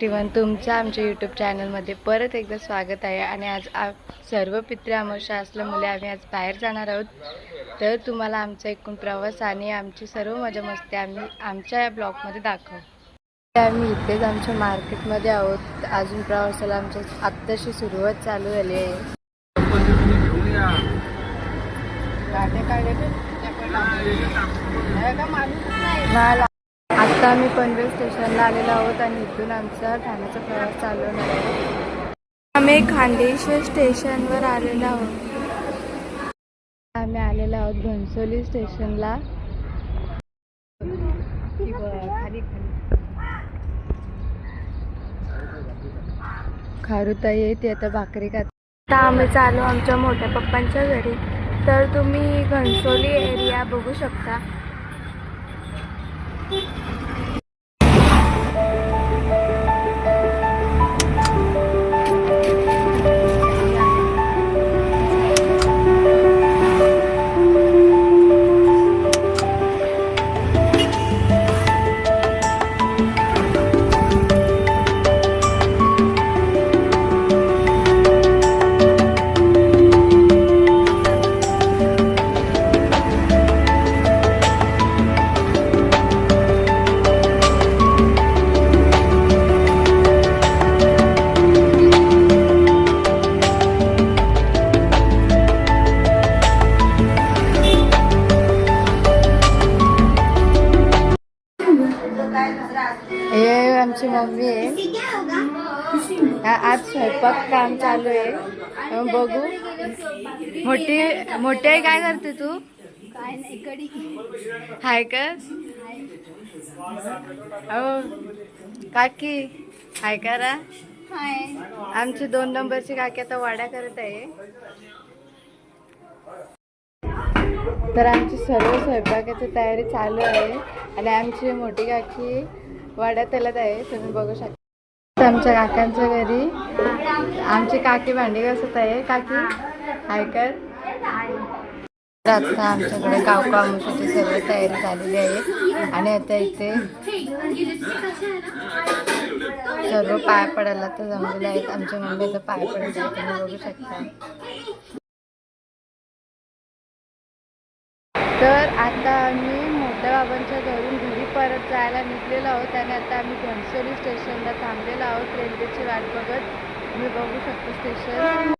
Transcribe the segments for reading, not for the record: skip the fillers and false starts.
तुमचं आमच्या यूट्यूब चॅनलमध्ये परत एकदा स्वागत आहे. आणि आज सर्व पितृ अमावस्या असल्यामुळे आम्ही आज बाहेर जाणार आहोत. तर तुम्हाला आमचा एकूण प्रवास आणि आमची सर्व मजा मस्ती आम्ही आमच्या या ब्लॉगमध्ये दाखवू. आम्ही इथेच आमच्या मार्केटमध्ये आहोत. अजून प्रवासाला आमच्या आत्ताशी सुरुवात चालू झाली आहे. आता आम्ही पनवेल स्टेशनला आलेलो आहोत आणि इथून आमचा ठाण्याचा प्रवास चालू होणार आहे. आम्ही खांडेश्वर स्टेशनवर आलेलो आहोत. आम्ही आलेलो आहोत घनसोली स्टेशनला. खारुताई आहे ती आता भाकरी खात. आता आम्ही चालू आमच्या मोठ्या पप्पांच्या घरी. तर तुम्ही घनसोली एरिया बघू शकता. हे आमची मम्मी आहे. आज स्वयंपाक काम चालू आहे. बघू. मोठी आहे. काय करते तू? हाय का? काकी हाय करा. आमची 2 नंबरची काकी आता वाड्या करत आहे. तर आमची सर्व स्वयंपाकाची तयारी चालू आहे आणि आमची मोठी काकी वाड्यात तलत आहे. तुम्ही बघू शकता. आमच्या काकांच्या घरी आमची काकी भांडी घासत आहे. काकी हाय कर. आता आमच्याकडे गावका आमुषाची सर्व तयारी झालेली आहे आणि आता इथे सर्व पाय पडायला तर जमलेले आहेत. आमच्या मम्मी तर पाय पडत आहे. तुम्ही बघू शकता. तर आता आम्ही मोठ्या बाबांच्या घरी परत जायला निघलेलो आहोत आणि आता आम्ही घनसोली स्टेशनला थांबलेलो आहोत रेल्वेची वाट बघत. तुम्ही बघू शकता स्टेशन.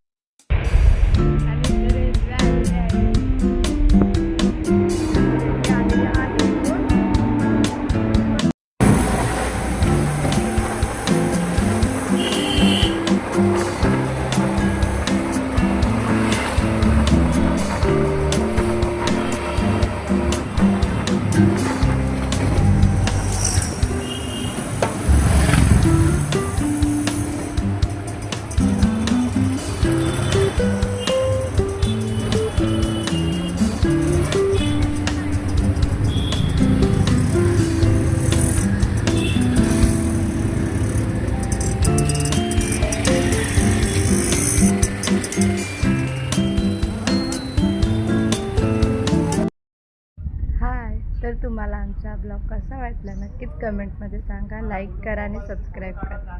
तर तुम्हाला आमचा ब्लॉग कसा वाटला नक्कीच कमेंटमध्ये सांगा. लाईक करा आणि सबस्क्राईब करा.